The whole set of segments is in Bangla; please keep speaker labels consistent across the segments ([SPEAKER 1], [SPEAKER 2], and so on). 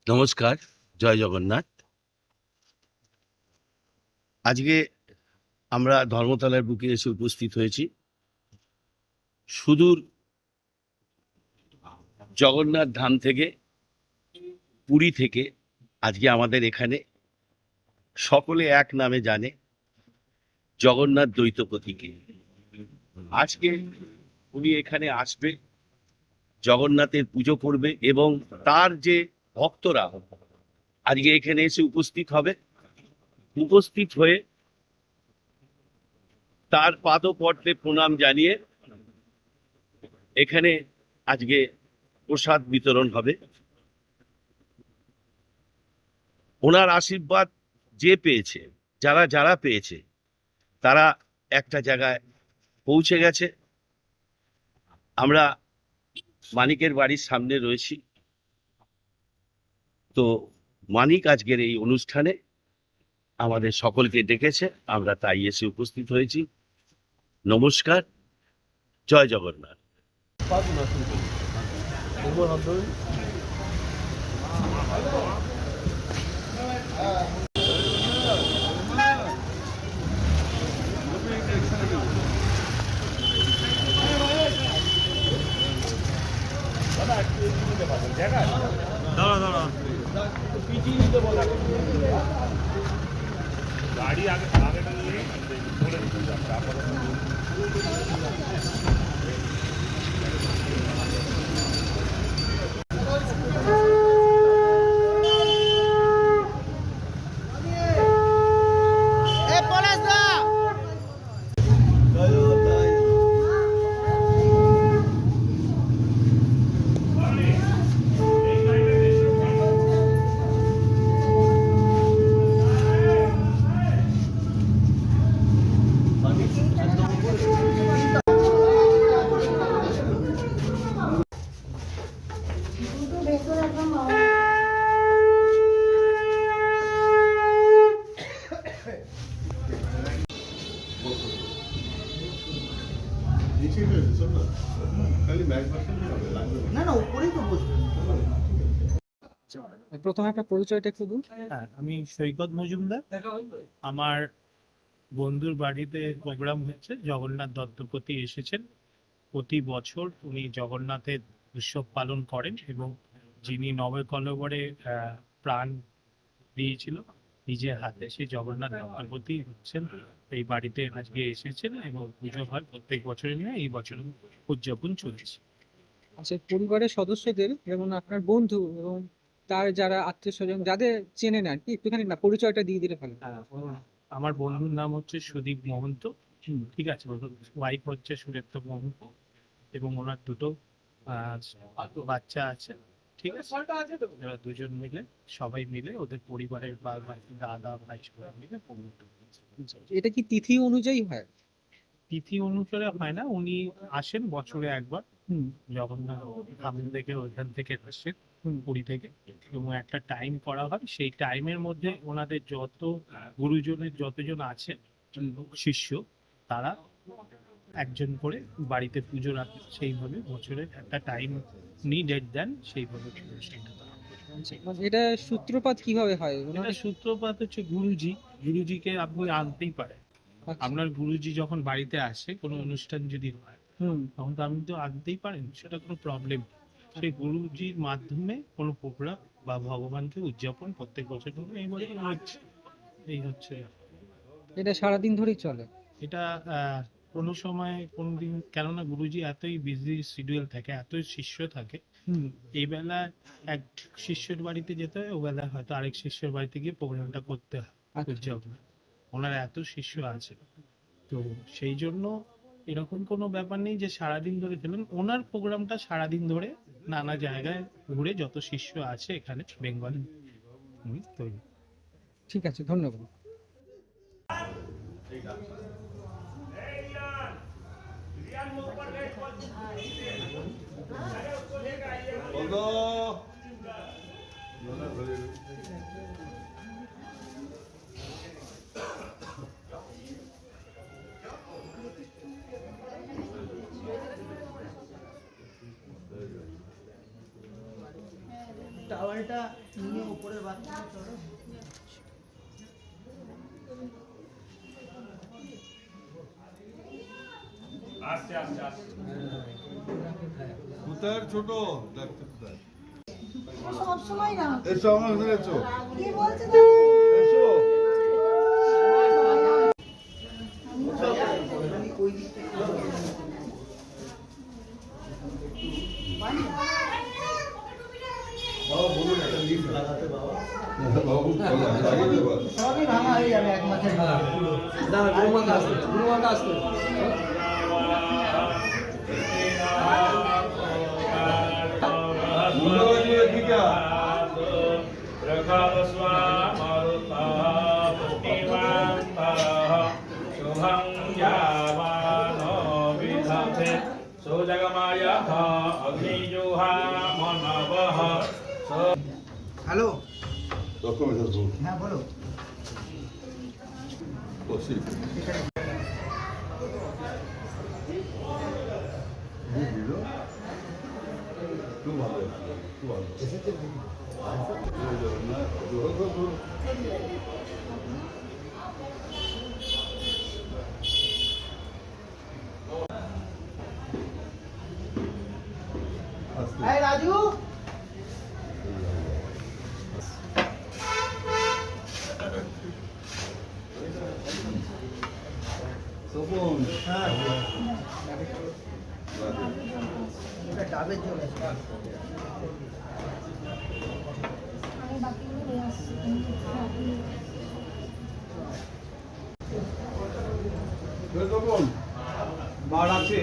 [SPEAKER 1] নমস্কার, জয় জগন্নাথ। আজকে আমরা ধর্মতলার বুকে এসে উপস্থিত হয়েছি। সুদূর জগন্নাথ ধাম থেকে, পুরী থেকে আজকে আমাদের এখানে সকলে এক নামে জানে জগন্নাথ দ্বৈতপতিকে। আজকে উনি এখানে আসবে, জগন্নাথের পুজো করবে এবং তার যে ভক্তরা আজকে এখানে এসে উপস্থিত হবে, উপস্থিত হয়ে তার পাদপদ্মে প্রণাম জানিয়ে এখানে আজকে প্রসাদ বিতরণ হবে। ওনার আশীর্বাদ যে পেয়েছে, যারা যারা পেয়েছে, তারা একটা জায়গায় পৌঁছে গেছে। আমরা মানিকের বাড়ির সামনে রয়েছি, তো মানিক আজকের এই অনুষ্ঠানে আমাদের সকলকে ডেকেছে, আমরা তাই এসে উপস্থিত হয়েছি। নমস্কার, জয় জগন্নাথ।
[SPEAKER 2] দাঁড়া দাঁড়া গাড়ি আগে আগেটা নিয়ে বলে দিতে তারপরে
[SPEAKER 3] প্রথমে একটা পরিচয়টা একটু দিন।
[SPEAKER 2] হ্যাঁ, আমি সৈকত মজুমদার। আমার বন্ধুর বাড়িতে প্রোগ্রাম হচ্ছে, জগন্নাথ দত্তপতি এসেছেন। প্রতি বছর উনি জগন্নাথের উৎসব পালন করেন এবং যিনি নবকলেবরে প্রাণ দিয়েছিল নিজের হাতে, সেই জগন্নাথ দত্তপতি হচ্ছেন এই বাড়িতে আজকে এসেছেন এবং পুজো হয় প্রত্যেক বছরই নিয়ে এই বছর উদযাপন চলছে।
[SPEAKER 3] আচ্ছা, পরিবারের সদস্যদের যেমন আপনার বন্ধু এবং তার যারা আত্মীয় স্বজন যাদের চেনেন আর কি, একটুখানি না পরিচয়টা দিয়ে দিলে ভালো।
[SPEAKER 2] আমার বন্ধুর নাম হচ্ছে সুদীপ মহন্ত, ঠিক আছে। ওয়াইফ হচ্ছে সুরেত্র মহন্ত এবং ওনার দুটো বাচ্চা আছে, ঠিক আছে। এরা দুজন মিলে, সবাই মিলে ওদের পরিবারের দাদা ভাই সবাই মিলে প্রমোট।
[SPEAKER 3] এটা কি তিথি অনুযায়ী হয়?
[SPEAKER 2] তিথি অনুসারে হয় না, উনি আসেন বছরে একবার। জগন্নাথ ধাম থেকে ওইখান থেকে আসেন পুরী থেকে, এবং একটা টাইম করা হয়। সেই টাইমের মধ্যে ওনাদের যত গুরুজনের যতজন আছে শিষ্য, তারা একজন করে বাড়িতে পুজো রাখেন। সেইভাবে বছরে একটা টাইম উনি ডেট দেন, সেইভাবে সেটা
[SPEAKER 3] এটা সূত্রপাত কিভাবে হয়?
[SPEAKER 2] এটা সূত্রপাত হচ্ছে গুরুজিকে আপনি আনতেই পারেন।
[SPEAKER 3] আচ্ছা।
[SPEAKER 2] আপনার গুরুজি যখন বাড়িতে আসে, কোনো অনুষ্ঠান যদি হয়, তখন তো আপনি তো আনতেই পারেন, সেটা কোনো প্রবলেম। সেই গুরুজির মাধ্যমে কোনো প্রোগ্রাম বা ভগবানকে উদযাপন প্রত্যেক বছর এই বছর হচ্ছে। এই হচ্ছে
[SPEAKER 3] এটা সারাদিন ধরেই চলে?
[SPEAKER 2] এটা কোনো সময় কোনো দিন, কেননা গুরুজি এতই বিজি শিডিউল থাকে, এতই শিষ্য থাকে, এই বেলা এক শিষ্যের বাড়িতে যেতে হয়, ও বেলা হয়তো আরেক শিষ্যের বাড়িতে গিয়ে প্রোগ্রামটা করতে হয় উদযাপন। ওনার এত শিষ্য আছে, তো সেই জন্য এরকম কোনো ব্যাপার নেই যে সারাদিন ধরে খেলেন। ওনার প্রোগ্রামটা সারাদিন ধরে নানা জায়গায় ঘুরে যত শিষ্য আছে এখানে বেঙ্গলে তৈরি।
[SPEAKER 3] ঠিক আছে, ধন্যবাদ।
[SPEAKER 4] টাওয়ার গাড়িটা নিয়ে উপরে বাথরুমে চলো।
[SPEAKER 5] কোথায় ছোট ডাক্তার কোথায়?
[SPEAKER 4] সব সময় না
[SPEAKER 5] এসো আমার কাছে এসো।
[SPEAKER 4] কি বলছে
[SPEAKER 5] এসো। বাবা বলুন একটা লিফট লাগাতে বাবা। বাবু বলো, লাগিয়ে দেবো।
[SPEAKER 4] সবই ভাঙা হয়ে যাবে এক মাসের
[SPEAKER 5] মুন্ডা বাজিয়ে কি কা?
[SPEAKER 4] হ্যালো,
[SPEAKER 5] রকম এটা বল।
[SPEAKER 4] হ্যাঁ বলো।
[SPEAKER 5] বসি। বুঝলো? খুব ভালো, খুব ভালো। না, ধরো। আস্তে।
[SPEAKER 4] এই রাজু,
[SPEAKER 5] তপন।
[SPEAKER 4] হ্যাঁ এটা ডাবের জল আছে।
[SPEAKER 5] তপন। বার আছে।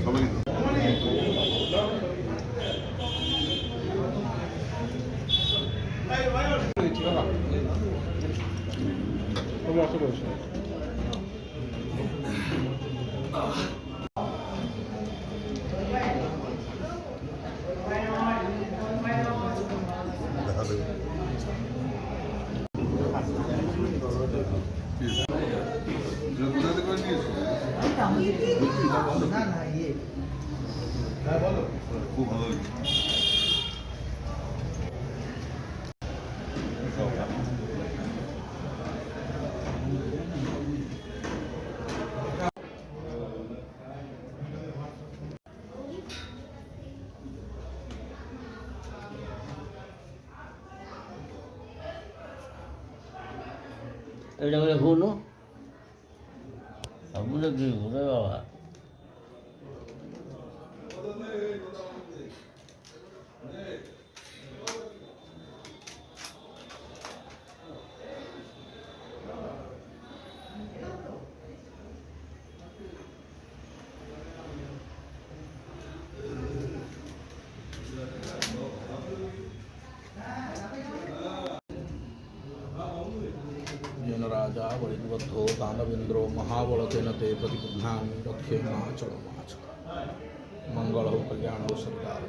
[SPEAKER 5] সবাই
[SPEAKER 4] না না ইয়ে
[SPEAKER 5] খুব ভালো।
[SPEAKER 6] এটা বলে ঘুরনো সবগুলো কি ঘুরে বাবা
[SPEAKER 7] येन राजा वैद्वद्धो दानवेन्द्रो महाबलतेन ते प्रतिबुद्धानि रक्षेणाचलमाच मंगलौ कल्याणौ सरकार